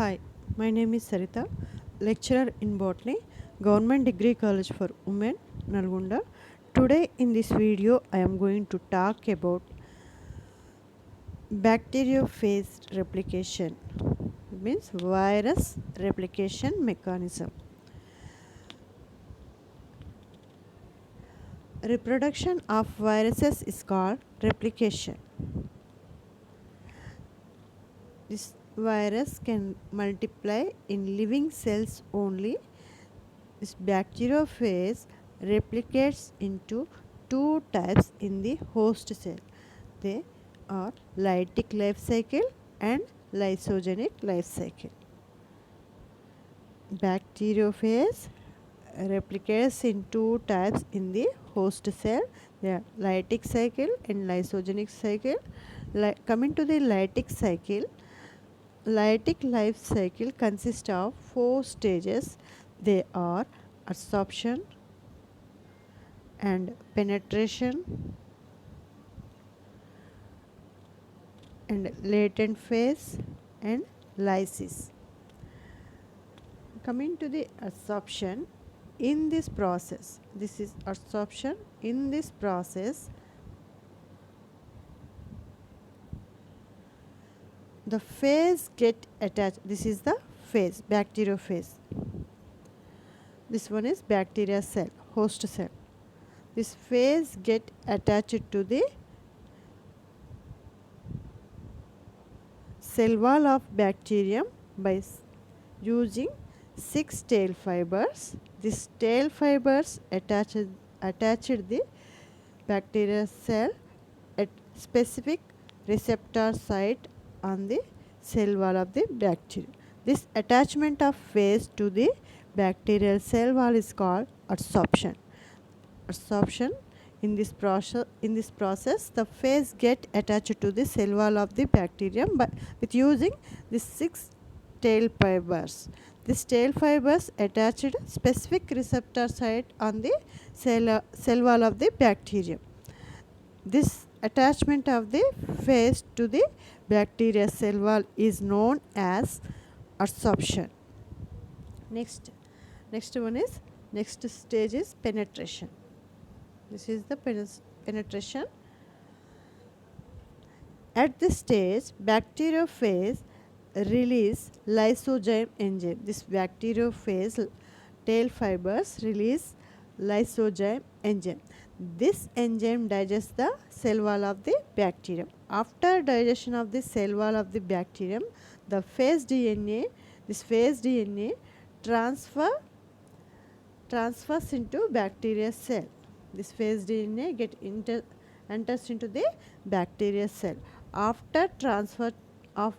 Hi, my name is Sarita, lecturer in botany, Government Degree College for Women, Nalgonda. Today in this video, I am going to talk about bacteriophage replication, means virus replication mechanism. Reproduction of viruses is called replication. This virus can multiply in living cells only. This bacteriophage replicates into two types in the host cell. They are lytic life cycle and lysogenic life cycle. Bacteriophage replicates in two types in the host cell. They are lytic cycle and lysogenic cycle. Coming to the lytic cycle, lytic life cycle consists of four stages. They are absorption and penetration and latent phase and lysis. Coming to the absorption, in this process, this is absorption. In this process, the phase get attached. This is the phase, bacteriophage. This one is bacteria cell, host cell. This phase get attached to the cell wall of bacterium by using 6 tail fibers. These tail fibers attached the bacterial cell at specific receptor site on the cell wall of the bacterium. This attachment of phase to the bacterial cell wall is called adsorption. Adsorption. In this process, the phase get attached to the cell wall of the bacterium with using the 6 tail fibers. These tail fibers attached specific receptor site on the cell wall of the bacterium. This attachment of the phase to the bacteria cell wall is known as adsorption. Next stage is penetration. This is the penetration. At this stage, bacteriophage release lysozyme enzyme. This bacteriophage tail fibers release lysozyme enzyme. This enzyme digests the cell wall of the bacterium. After digestion of the cell wall of the bacterium, the phase DNA, transfers into bacteria cell. This phase DNA enters into the bacteria cell. After transfer of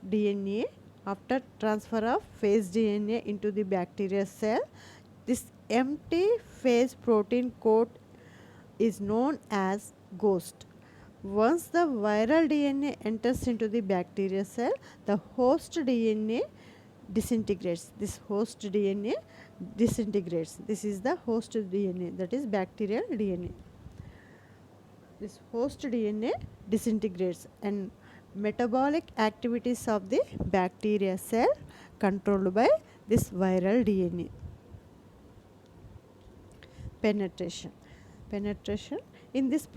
phase DNA into the bacteria cell, this empty phase protein coat is known as ghost. Once the viral DNA enters into the bacteria cell, the host DNA disintegrates. This host DNA disintegrates. This is the host DNA, that is bacterial DNA. This host DNA disintegrates and metabolic activities of the bacteria cell controlled by this viral DNA. Penetration. In this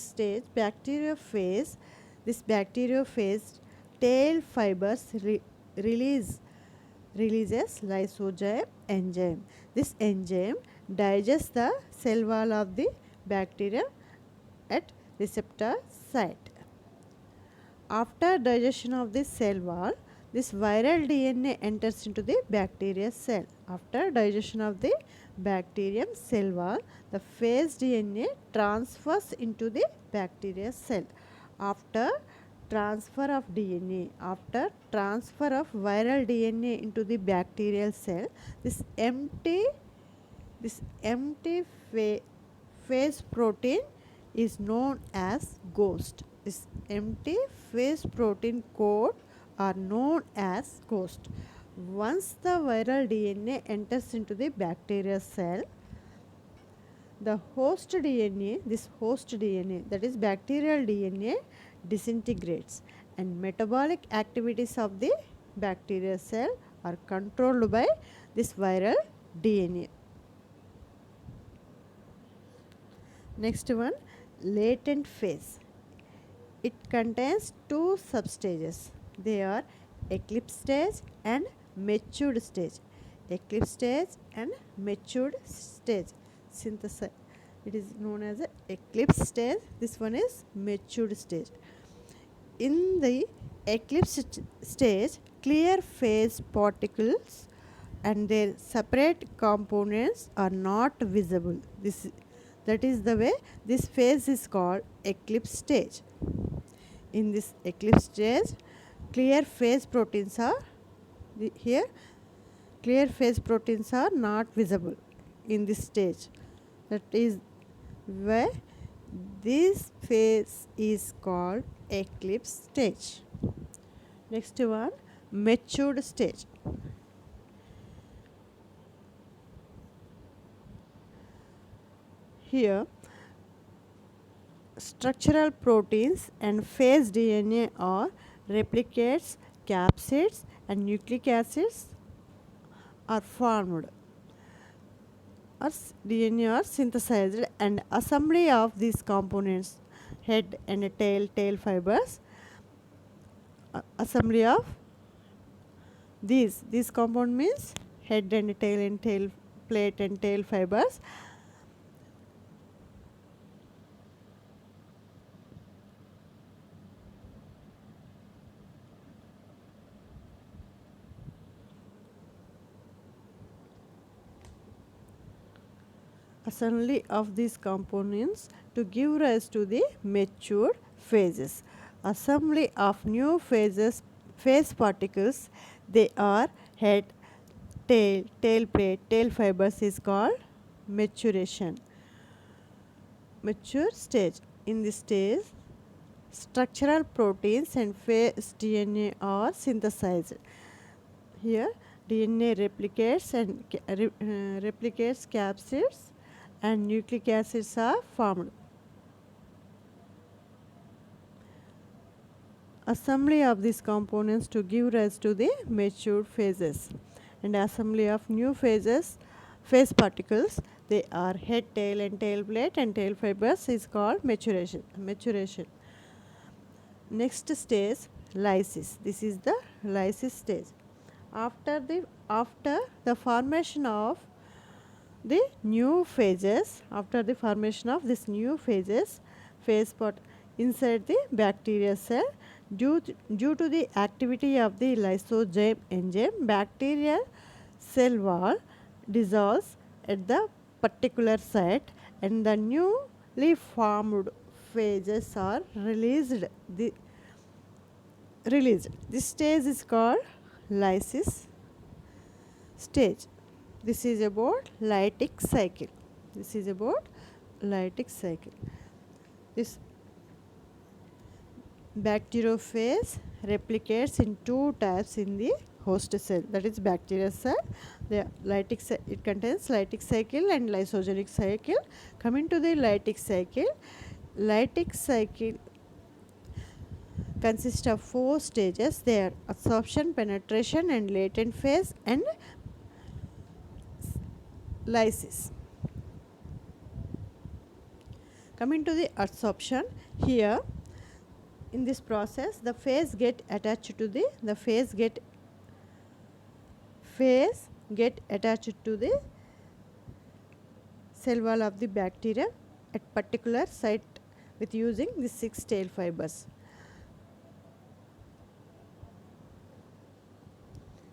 stage, bacteriophage tail fibers releases lysozyme enzyme. This enzyme digests the cell wall of the bacteria at receptor site. After digestion of the cell wall, this viral DNA enters into the bacteria cell. After digestion of the bacterium cell wall, the phase DNA transfers into the bacteria cell. After transfer of viral DNA into the bacterial cell, this empty phase protein is known as ghost. This empty phase protein coat are known as ghost. Once the viral DNA enters into the bacterial cell, the host DNA, that is bacterial DNA, disintegrates and metabolic activities of the bacterial cell are controlled by this viral DNA. Next one, latent phase. It contains two substages. They are eclipse stage and matured stage. Eclipse stage and matured stage. Synthesize. It is known as a eclipse stage. This one is matured stage. In the eclipse stage, clear phase particles and their separate components are not visible. That is the way this phase is called eclipse stage. In this eclipse stage, clear phase proteins are here. Clear phase proteins are not visible in this stage. That is why this phase is called eclipse stage. Next one, matured stage. Here, structural proteins and phase DNA are replicates, capsids and nucleic acids are formed, or DNA are synthesized, and assembly of these components, head and tail fibers, assembly of these compound means head and tail plate and tail fibers. Assembly of these components to give rise to the mature phases. Assembly of new phase particles, they are head, tail plate, tail fibers is called maturation. Mature stage. In this stage, structural proteins and phase DNA are synthesized. Here, DNA replicates and replicates capsids and nucleic acids are formed. Assembly of these components to give rise to the mature phases, and assembly of new phase particles, they are head, tail and tail plate and tail fibers is called maturation. Next stage, lysis. This is the lysis stage. After the formation of the new phases, after the formation of this new phase part inside the bacterial cell, due to the activity of the lysozyme enzyme, bacterial cell wall dissolves at the particular site and the newly formed phases are released. This stage is called lysis stage. This is about lytic cycle. This bacteriophage replicates in two types in the host cell, that is bacterial cell. The it contains lytic cycle and lysogenic cycle. Coming to the lytic cycle consists of four stages. They are absorption, penetration and latent phase and lysis. Coming to the adsorption, here in this process the phase get attached to the cell wall of the bacteria at particular site with using the 6 tail fibers.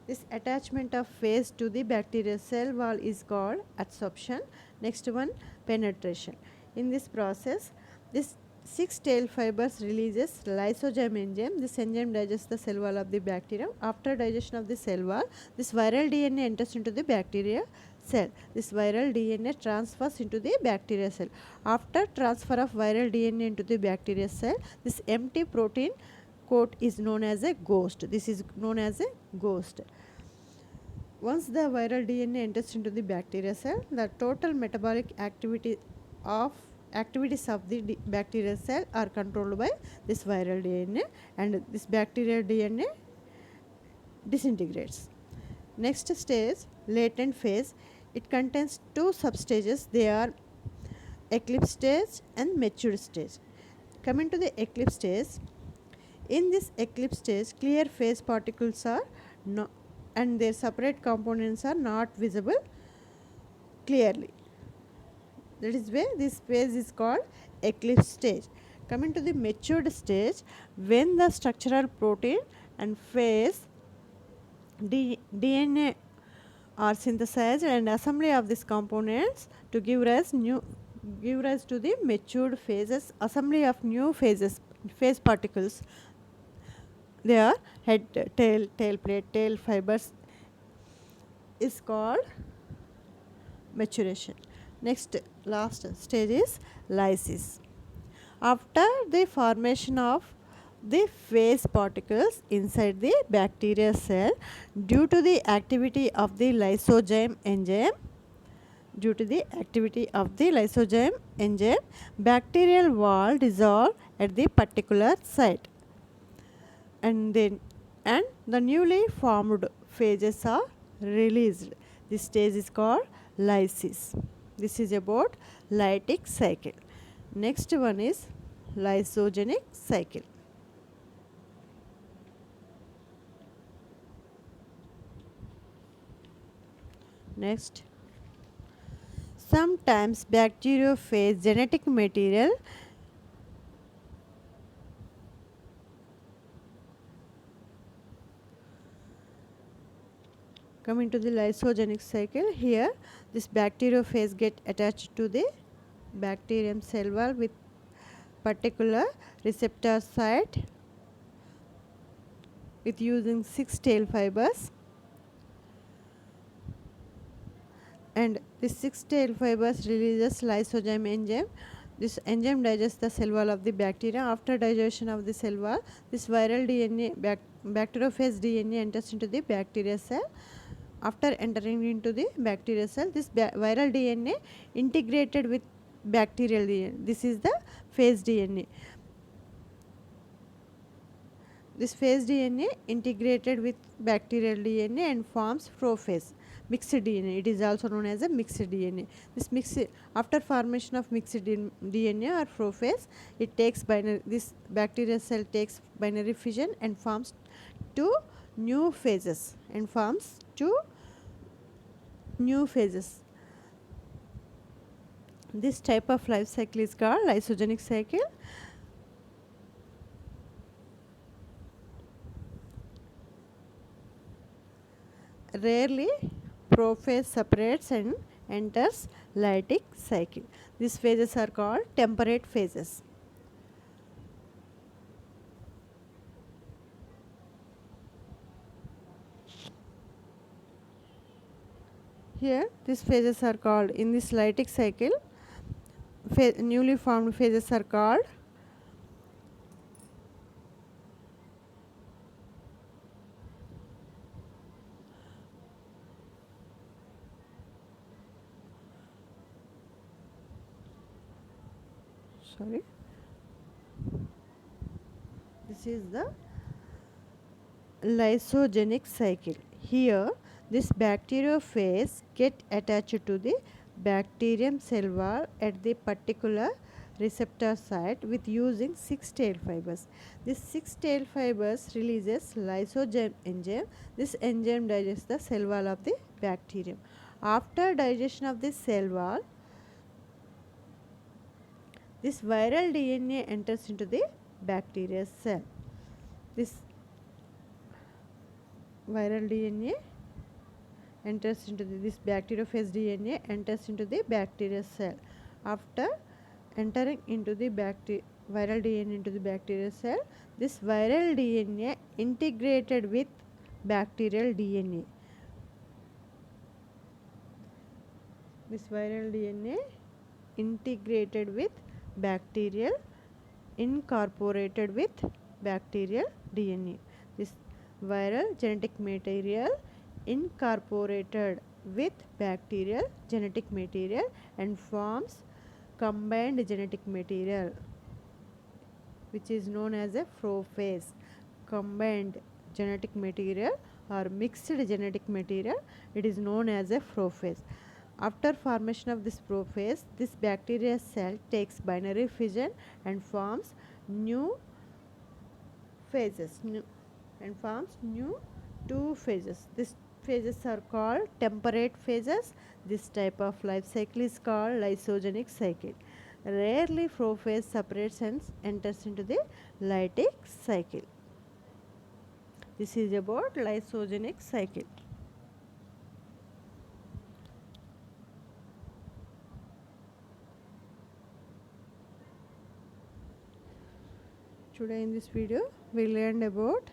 This attachment of phase to the bacterial cell wall is called adsorption. Next one, penetration. In this process, this 6 tail fibers releases lysozyme enzyme. This enzyme digests the cell wall of the bacteria. After digestion of the cell wall, this viral DNA enters into the bacteria cell. This viral DNA transfers into the bacteria cell. After transfer of viral DNA into the bacteria cell, this empty protein coat is known as a ghost. This is known as a ghost. Once the viral DNA enters into the bacteria cell, the total metabolic activities of the bacterial cell are controlled by this viral DNA, and this bacterial DNA disintegrates. Next stage, latent phase. It contains two substages. They are eclipse stage and mature stage. Coming to the eclipse stage, in this eclipse stage, clear phase particles are no, and their separate components are not visible clearly. That is why this phase is called eclipse stage. Coming to the matured stage, when the structural protein and phase DNA are synthesized and assembly of these components to give rise to the matured phases, assembly of new phase particles. They are head, tail plate, tail fibers is called maturation. Next, last stage is lysis. After the formation of the phase particles inside the bacterial cell, due to the activity of the lysozyme enzyme, bacterial wall dissolve at the particular site, and the newly formed phases are released. This stage is called lysis. This is about lytic cycle. Next one is lysogenic cycle. Next, sometimes bacteriophage genetic material coming to the lysogenic cycle. Here, this bacteriophage get attached to the bacterium cell wall with particular receptor site with using 6 tail fibers, and this 6 tail fibers releases lysozyme enzyme. This enzyme digests the cell wall of the bacteria. After digestion of the cell wall, this viral DNA, bacteriophage DNA enters into the bacterial cell. After entering into the bacterial cell, this viral DNA integrated with bacterial DNA. This is the phase DNA. This phase DNA integrated with bacterial DNA and forms prophase, mixed DNA. It is also known as a mixed DNA. After formation of mixed DNA or prophase, this bacterial cell takes binary fission and forms two new phases This type of life cycle is called lysogenic cycle. Rarely, prophase separates and enters lytic cycle. These phases are called temperate phases. Here, these phases are called, in this lytic cycle, newly formed phases are called this is the lysogenic cycle. Here, this bacteriophage get attached to the bacterium cell wall at the particular receptor site with using 6 tail fibers. This 6 tail fibers releases lysozyme enzyme. This enzyme digests the cell wall of the bacterium. After digestion of the cell wall, this viral DNA enters into the bacterial cell. This viral DNA enters into this bacteriophage DNA enters into the bacterial cell. After entering into the viral DNA into the bacterial cell, this viral DNA integrated with bacterial DNA. This viral DNA integrated with bacterial, incorporated with bacterial DNA. This viral genetic material incorporated with bacterial genetic material and forms combined genetic material, which is known as a prophase. Combined genetic material or mixed genetic material. It is known as a prophase. After formation of this prophase, this bacterial cell takes binary fission and forms new phases and forms new two phases. These phases are called temperate phases. This type of life cycle is called lysogenic cycle. Rarely prophase separates and enters into the lytic cycle. This is about lysogenic cycle. Today in this video we learned about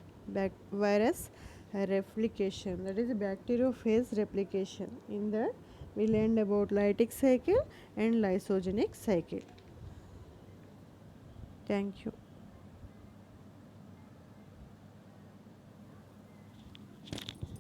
virus replication, that is bacteriophage replication. In that we learned about lytic cycle and lysogenic cycle. Thank you.